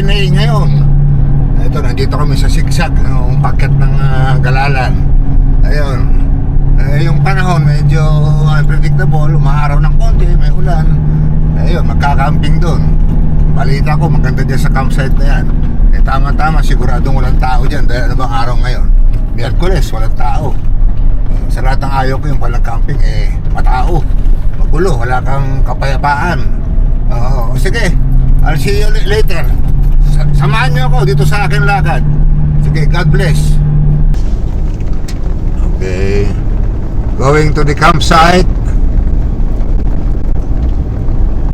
Charlinay ngayon. Ito, nandito kami sa sigsag, yung packet ng Galalan. Ayun. Yung panahon medyo unpredictable, umaaraw ng konti, may ulan. Ayun, magkakamping doon. Balita ko, maganda dyan sa campsite na yan. Tama-tama, siguradong walang tao dyan. Dahil ano bang araw ngayon? Miyerkules, walang tao. Sa lahat ng ayaw ko yung palang camping, matao. Magulo, wala kang kapayapaan. Sige, I'll see you later. Samahan niyo ako dito sa aking lakad. Sige, God bless. Okay, going to the campsite.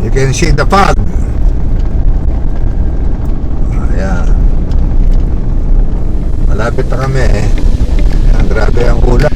You can see the fog. Ayan. Malapit na kami Ayan, grabe ang ulap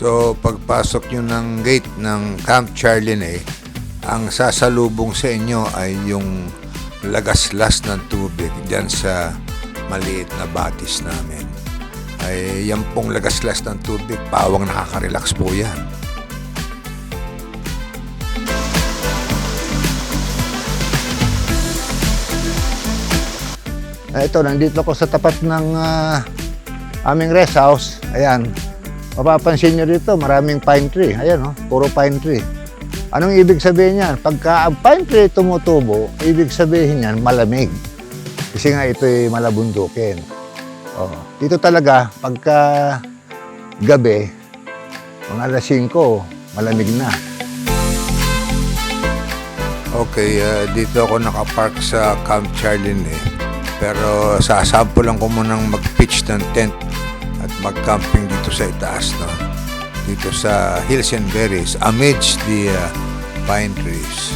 So, pagpasok nyo ng gate ng Camp Charlinay, ang sasalubong sa inyo ay yung lagaslas ng tubig dyan sa maliit na batis namin. Ay, yan pong lagaslas ng tubig, pawang nakaka-relax po yan. Ito, nandito ako sa tapat ng aming rest house. Ayan. Mapapansin nyo dito, maraming pine tree. Ayan, puro pine tree. Anong ibig sabihin yan? Pagka ang pine tree tumutubo, ibig sabihin yan, malamig. Kasi nga ito'y malabundukin. Dito talaga, pagka gabi, mga alas 5, malamig na. Okay, dito ako nakapark sa Camp Charlinay. Pero sasampulan ko munang mag-pitch ng tent at mag-camping dito sa itaas, dito sa Hills and Berries amidst the pine trees.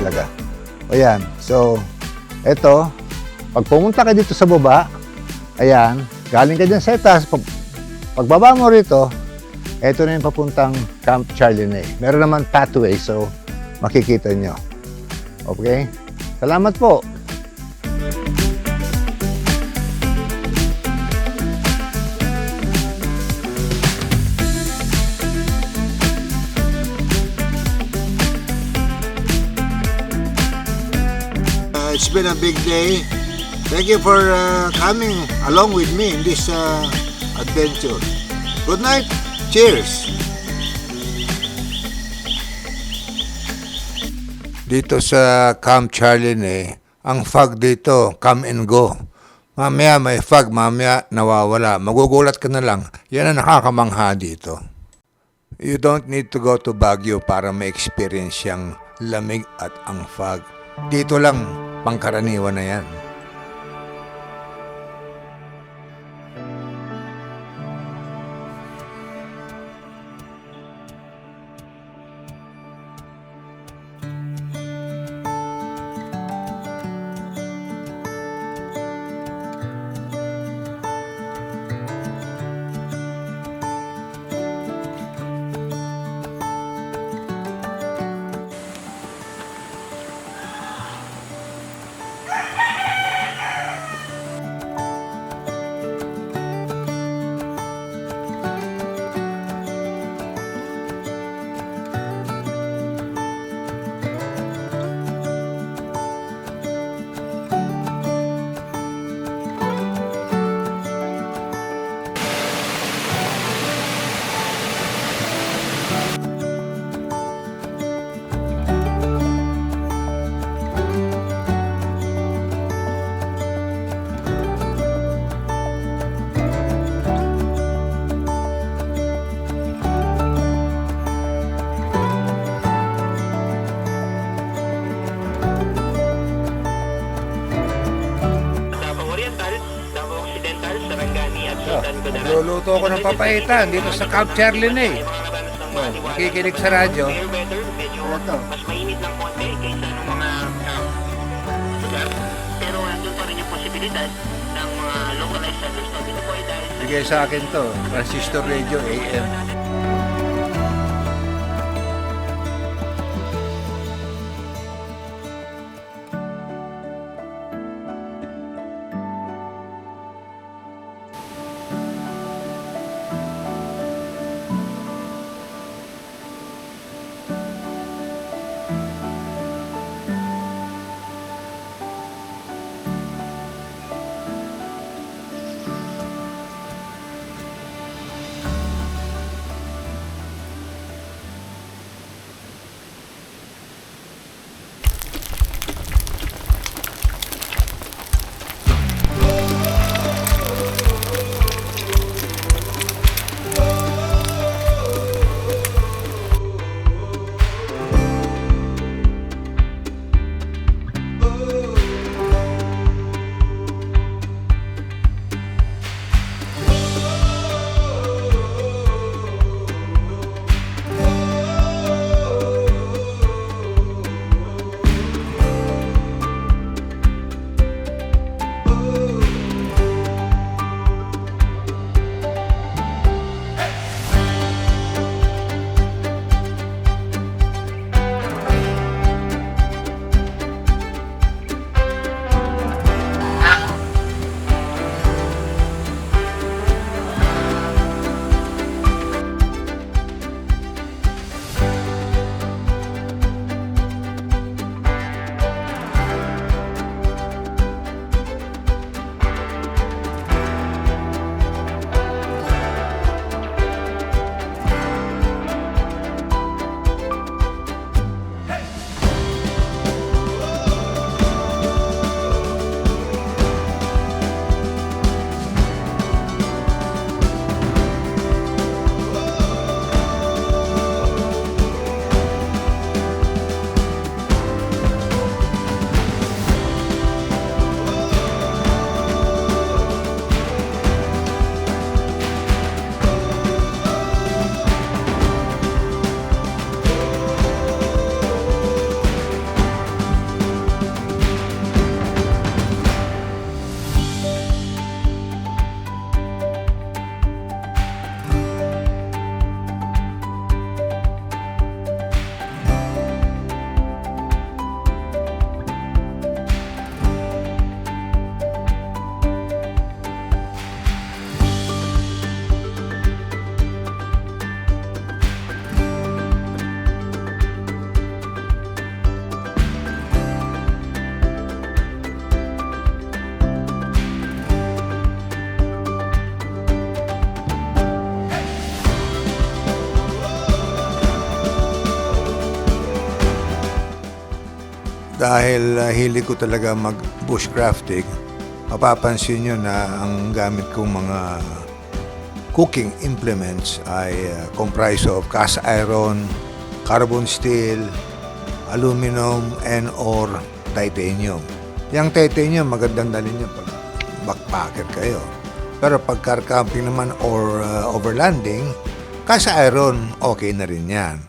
Talaga. Ayan, so eto, pag pumunta ka dito sa baba, ayan, galing ka dyan sa itaas, pagbaba mo rito, ito na yung papuntang Camp Charlinay. Meron naman pathway, so makikita nyo. Okay? Salamat po! It's been a big day. Thank you for coming along with me in this adventure. Good night! Cheers! Dito sa Camp Charlinay, ang fog dito, come and go. Mamaya may fog, mamaya nawawala. Magugulat ka na lang. Yan ang nakakamangha dito. You don't need to go to Baguio para ma-experience yung lamig at ang fog. Dito lang, pangkaraniwan na yan. Nagluluto ako ng papaitan dito sa Camp Charlene. Nakikinig sa radyo. Ano to? Mas mainit ng konti kaysa ng mga lugar. Pero nandun pa rin yung posibilidad ng mga localized thunderstorm. Ito po ay dahil sa Bigay sa akin to, Transistor Radio AM. Dahil hilig ko talaga mag bushcrafting, mapapansin nyo na ang gamit kong mga cooking implements ay comprised of cast iron, carbon steel, aluminum, and or titanium. Yung titanium, magandang dalhin nyo pag backpacker kayo. Pero pag car camping naman or overlanding, cast iron, okay na rin yan.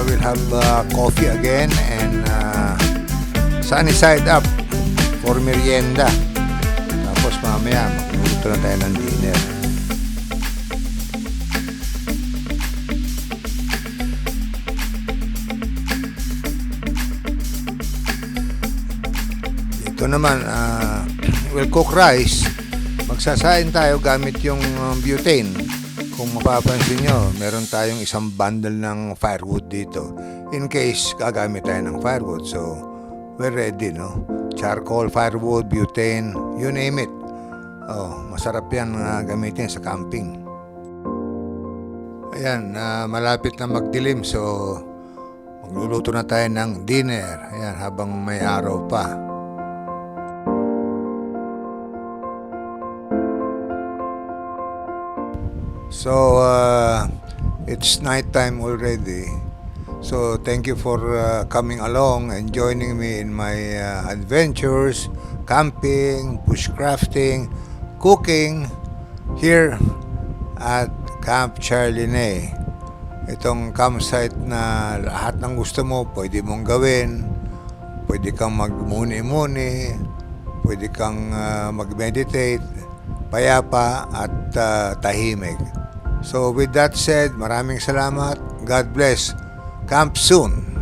we'll have coffee again and sunny side up for merienda. Tapos mamaya magluluto na tayo ng dinner. Ito naman, we'll cook rice. Magsasain tayo gamit yung butane. Kung mapapansin nyo, meron tayong isang bundle ng firewood dito. In case gagamit tayo ng firewood. So, we're ready, no? Charcoal, firewood, butane, you name it. Oh, masarap yan gamitin sa camping. Ayan, malapit na magdilim. So, magluluto na tayo ng dinner. Ayan, habang may araw pa. So, it's nighttime already. So, thank you for coming along and joining me in my adventures, camping, bushcrafting, cooking here at Camp Charlinay. Itong campsite na lahat ng gusto mo, pwede mong gawin. Pwede kang magmuni-muni, pwede kang mag-meditate, payapa at tahimik. So with that said, maraming salamat. God bless. Camp soon.